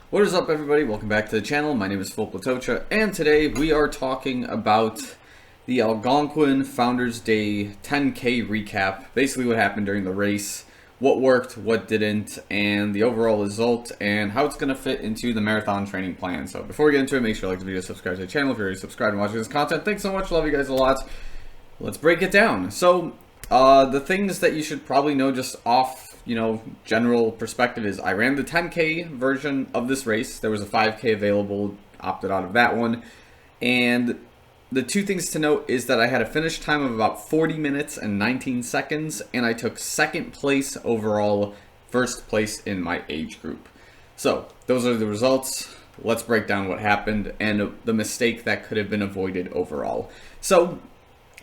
What is up, everybody? Welcome back to the channel. My name is Filip Latocha, and today we are talking about the Algonquin Founders Day 10K recap. Basically what happened during the race, what worked, what didn't, and the overall result, and how it's going to fit into the marathon training plan. So before we get into it, make sure you like the video, subscribe to the channel if you're already subscribed and watching this content. Thanks so much. Love you guys a lot. Let's break it down. So the things that you should probably know just off general perspective is I ran the 10K version of this race. There was a 5K available, opted out of that one. And the two things to note is that I had a finish time of about 40 minutes and 19 seconds, and I took second place overall, first place in my age group. So those are the results. Let's break down what happened and the mistake that could have been avoided overall. So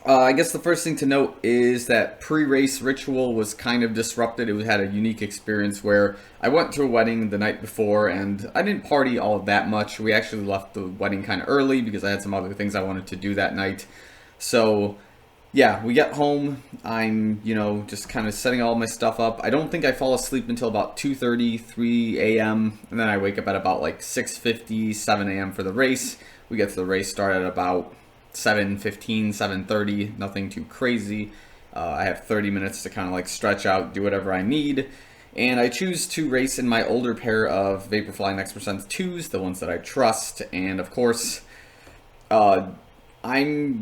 I guess the first thing to note is that pre-race ritual was kind of disrupted. It had a unique experience where I went to a wedding the night before and I didn't party all that much. We actually left the wedding kind of early because I had some other things I wanted to do that night. So yeah, we get home. I'm, just kind of setting all my stuff up. I don't think I fall asleep until about 2:30, 3 a.m. And then I wake up at about like 6:50, 7 a.m. for the race. We get to the race start at about 7:15, 7:30, nothing too crazy. I have 30 minutes to kind of like stretch out, do whatever I need. And I choose to race in my older pair of Vaporfly Next Percent 2s, the ones that I trust. And of course, I'm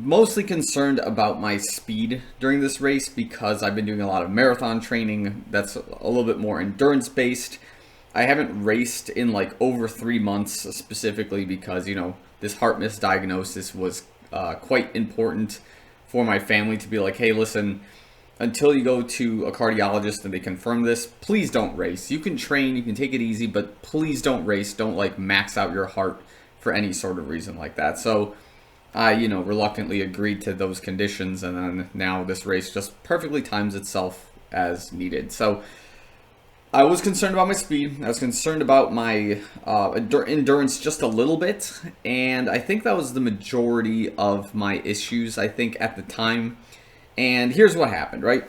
mostly concerned about my speed during this race because I've been doing a lot of marathon training that's a little bit more endurance based. I haven't raced in like over 3 months specifically because, this heart misdiagnosis was quite important for my family to be like, hey, listen, until you go to a cardiologist and they confirm this, please don't race. You can train, you can take it easy, but please don't race. Don't like max out your heart for any sort of reason like that. So I, reluctantly agreed to those conditions, and then now this race just perfectly times itself as needed. So I was concerned about my speed. I was concerned about my endurance just a little bit, and I think that was the majority of my issues, I think, at the time. And here's what happened, right?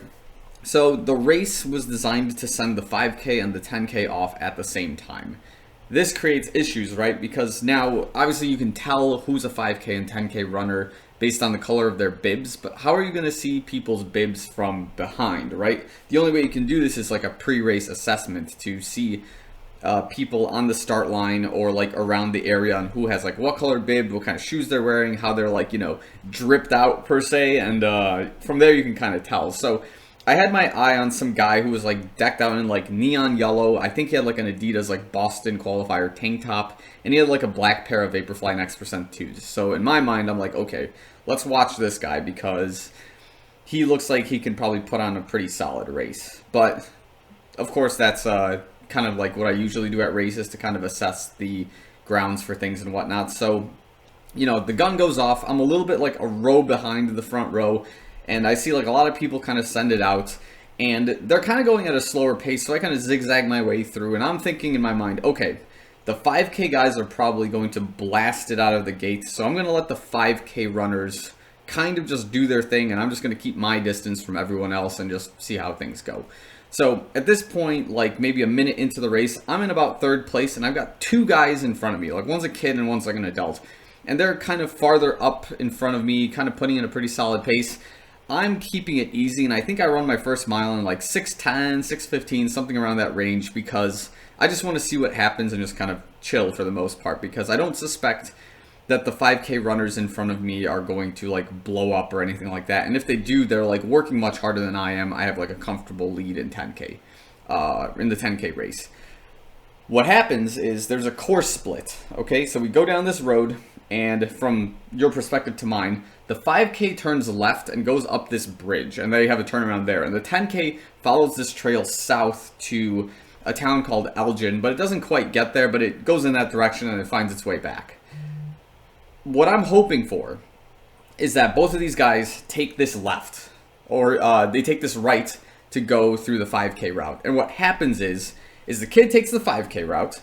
So the race was designed to send the 5K and the 10K off at the same time. This creates issues, right? Because now, obviously, you can tell who's a 5K and 10K runner based on the color of their bibs, but how are you going to see people's bibs from behind, right? The only way you can do this is like a pre-race assessment to see people on the start line or like around the area and who has like what colored bib, what kind of shoes they're wearing, how they're like, dripped out per se, and from there you can kind of tell. So I had my eye on some guy who was like decked out in like neon yellow. I think he had like an Adidas like Boston qualifier tank top, and he had like a black pair of Vaporfly Next Percent 2s. So in my mind, I'm like, okay, let's watch this guy because he looks like he can probably put on a pretty solid race. But of course, that's kind of like what I usually do at races to kind of assess the grounds for things and whatnot. So, the gun goes off. I'm a little bit like a row behind the front row, and I see like a lot of people kind of send it out, and they're kind of going at a slower pace. So I kind of zigzag my way through, and I'm thinking in my mind, okay, the 5K guys are probably going to blast it out of the gates, so I'm going to let the 5K runners kind of just do their thing, and I'm just going to keep my distance from everyone else and just see how things go. So at this point, like maybe a minute into the race, I'm in about third place, and I've got two guys in front of me. Like one's a kid and one's like an adult, and they're kind of farther up in front of me, kind of putting in a pretty solid pace. I'm keeping it easy, and I think I run my first mile in like 6:10, 6:15, something around that range, because I just want to see what happens and just kind of chill for the most part, because I don't suspect that the 5K runners in front of me are going to like blow up or anything like that. And if they do, they're like working much harder than I am. I have like a comfortable lead in 10K, in the 10K race. What happens is there's a course split, okay? So we go down this road, and from your perspective to mine, the 5K turns left and goes up this bridge, and they have a turnaround there. And the 10K follows this trail south to a town called Elgin, but it doesn't quite get there, but it goes in that direction and it finds its way back. What I'm hoping for is that both of these guys take this left, or they take this right to go through the 5K route. And what happens is the kid takes the 5K route,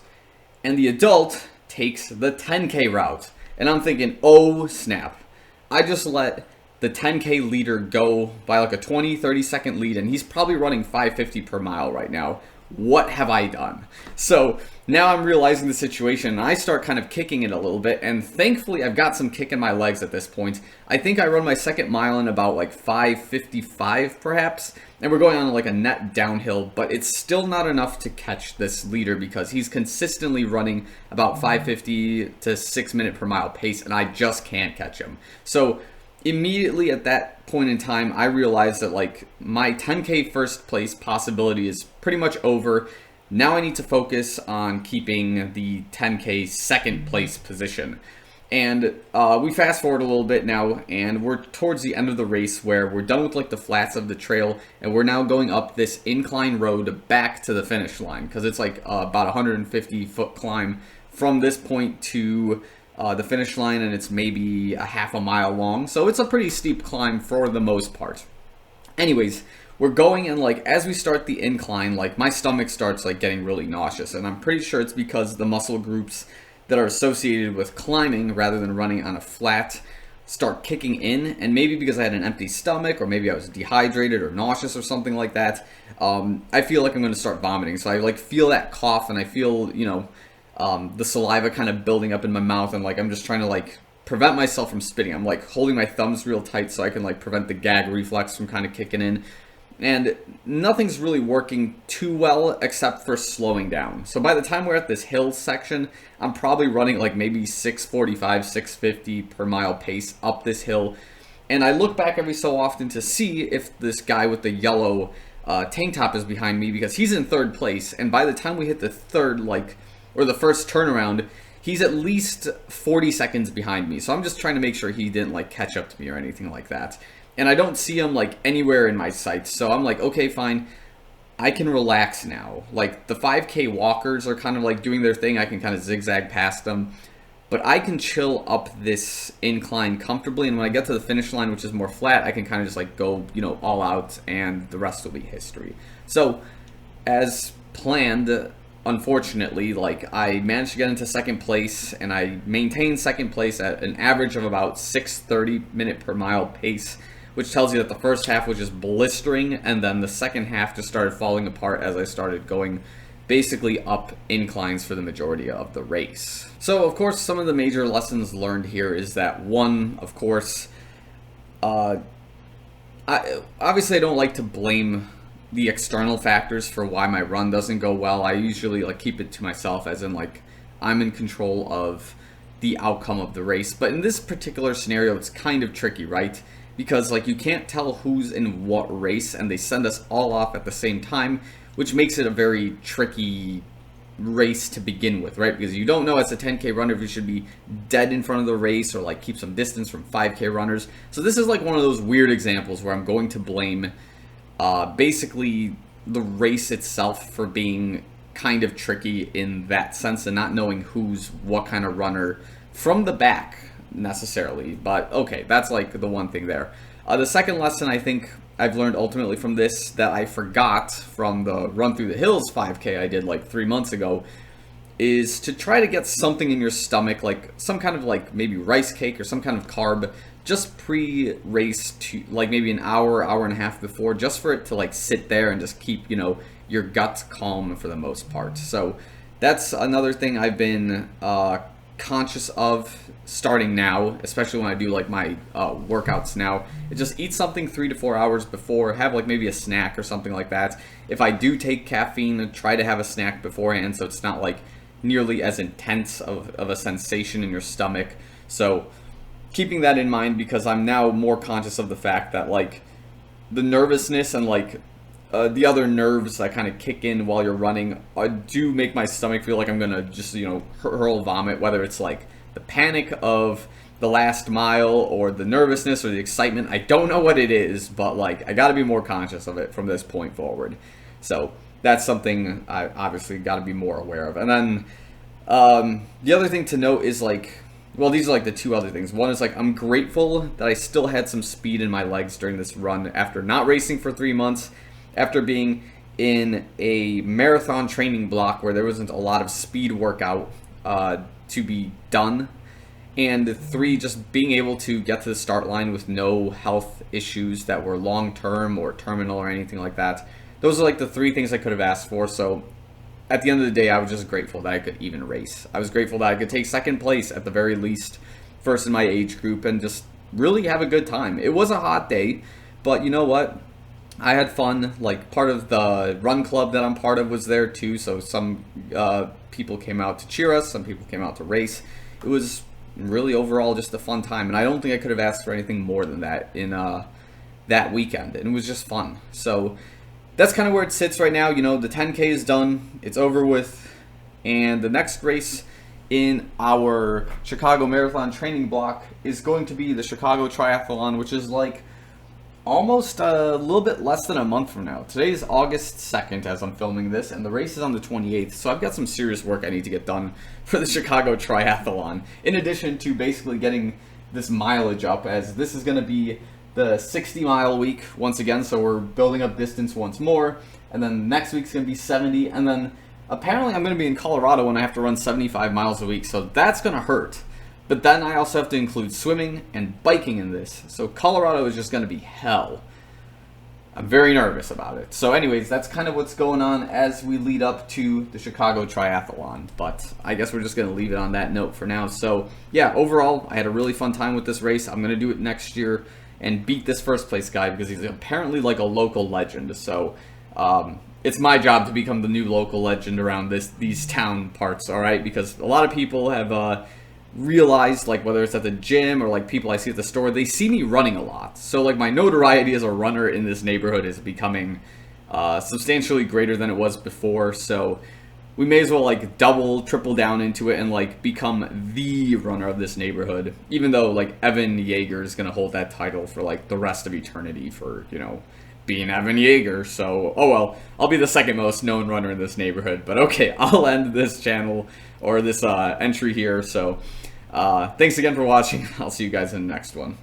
and the adult takes the 10K route. And I'm thinking, oh snap, I just let the 10K leader go by like a 20-30 second lead, and he's probably running 5:50 per mile right now. what have I done? So now I'm realizing the situation, and I start kind of kicking it a little bit, and thankfully I've got some kick in my legs at this point. I think I run my second mile in about like 5:55 perhaps, and we're going on like a net downhill, but it's still not enough to catch this leader because he's consistently running about 5:50 to 6 minute per mile pace, and I just can't catch him. So immediately at that point in time, I realized that like my 10K first place possibility is pretty much over. Now I need to focus on keeping the 10K second place position. And we fast forward a little bit now, and we're towards the end of the race where we're done with like the flats of the trail, and we're now going up this incline road back to the finish line because it's like about 150-foot climb from this point to the finish line, and it's maybe a half a mile long, so it's a pretty steep climb for the most part. Anyways, we're going, and like as we start the incline, like my stomach starts like getting really nauseous, and I'm pretty sure it's because the muscle groups that are associated with climbing rather than running on a flat start kicking in, and maybe because I had an empty stomach, or maybe I was dehydrated or nauseous or something like that, I feel like I'm going to start vomiting. So I like feel that cough, and I feel, you know, the saliva kind of building up in my mouth, and like I'm just trying to like prevent myself from spitting. I'm like holding my thumbs real tight so I can like prevent the gag reflex from kind of kicking in, and nothing's really working too well except for slowing down. So by the time we're at this hill section, I'm probably running like maybe 6:45, 6:50 per mile pace up this hill, and I look back every so often to see if this guy with the yellow tank top is behind me, because he's in third place, and by the time we hit the third or the first turnaround, he's at least 40 seconds behind me. So I'm just trying to make sure he didn't like catch up to me or anything like that. And I don't see him like anywhere in my sights. So I'm like, okay, fine. I can relax now. Like the 5K walkers are kind of like doing their thing. I can kind of zigzag past them. But I can chill up this incline comfortably. And when I get to the finish line, which is more flat, I can kind of just like go, you know, all out, and the rest will be history. So as planned, unfortunately, like I managed to get into second place, and I maintained second place at an average of about 6:30 minute per mile pace, which tells you that the first half was just blistering, and then the second half just started falling apart as I started going basically up inclines for the majority of the race. So of course, some of the major lessons learned here is that one, of course, obviously I don't like to blame the external factors for why my run doesn't go well. I usually like keep it to myself, as in like I'm in control of the outcome of the race. But in this particular scenario, it's kind of tricky, right? Because like you can't tell who's in what race, and they send us all off at the same time, which makes it a very tricky race to begin with, right? Because you don't know as a 10K runner if you should be dead in front of the race or like keep some distance from 5K runners. So this is like one of those weird examples where I'm going to blame basically the race itself for being kind of tricky in that sense, and not knowing who's what kind of runner from the back necessarily. But okay, that's like the one thing there. The second lesson I think I've learned ultimately from this, that I forgot from the Run Through the Hills 5K I did like 3 months ago, is to try to get something in your stomach, like some kind of like maybe rice cake or some kind of carb, just pre-race, to like maybe an hour and a half before, just for it to like sit there and just keep, you know, your gut calm for the most part. So that's another thing I've been conscious of starting now, especially when I do like my workouts now. Just eat something 3 to 4 hours before, have like maybe a snack or something like that. If I do take caffeine, try to have a snack beforehand so it's not like nearly as intense of a sensation in your stomach. So keeping that in mind, because I'm now more conscious of the fact that like the nervousness and like the other nerves that kind of kick in while you're running do make my stomach feel like I'm gonna just, you know, hurl vomit, whether it's like the panic of the last mile or the nervousness or the excitement. I don't know what it is, but like I gotta be more conscious of it from this point forward. So that's something I obviously gotta be more aware of. And then the other thing to note is like, well, these are like the two other things. One is like I'm grateful that I still had some speed in my legs during this run after not racing for 3 months, after being in a marathon training block where there wasn't a lot of speed workout to be done. And 3, just being able to get to the start line with no health issues that were long-term or terminal or anything like that. those are like the three things I could have asked for. So at the end of the day, I was just grateful that I could even race. I was grateful that I could take second place at the very least, first in my age group, and just really have a good time. It was a hot day, but you know what? I had fun. Like, part of the run club that I'm part of was there too, so some people came out to cheer us, some people came out to race. It was really overall just a fun time, and I don't think I could have asked for anything more than that in that weekend, and it was just fun. So that's kind of where it sits right now. You know, the 10K is done, it's over with, and the next race in our Chicago Marathon training block is going to be the Chicago Triathlon, which is like almost a little bit less than a month from now. Today is August 2nd as I'm filming this, and the race is on the 28th, so I've got some serious work I need to get done for the Chicago Triathlon, in addition to basically getting this mileage up, as this is going to be the 60-mile week once again, so we're building up distance once more, and then next week's going to be 70, and then apparently I'm going to be in Colorado when I have to run 75 miles a week, so that's going to hurt. But then I also have to include swimming and biking in this, so Colorado is just going to be hell. I'm very nervous about it. So anyways, that's kind of what's going on as we lead up to the Chicago Triathlon, but I guess we're just going to leave it on that note for now. So yeah, overall, I had a really fun time with this race. I'm going to do it next year and beat this first place guy because he's apparently like a local legend. So it's my job to become the new local legend around these town parts, all right? Because a lot of people have realized, like, whether it's at the gym or like people I see at the store, they see me running a lot. So like my notoriety as a runner in this neighborhood is becoming substantially greater than it was before. So we may as well like double, triple down into it and like become the runner of this neighborhood, even though like Evan Yeager is going to hold that title for like the rest of eternity for, you know, being Evan Yeager. So, oh well, I'll be the second most known runner in this neighborhood. But okay, I'll end this channel or this entry here. So thanks again for watching. I'll see you guys in the next one.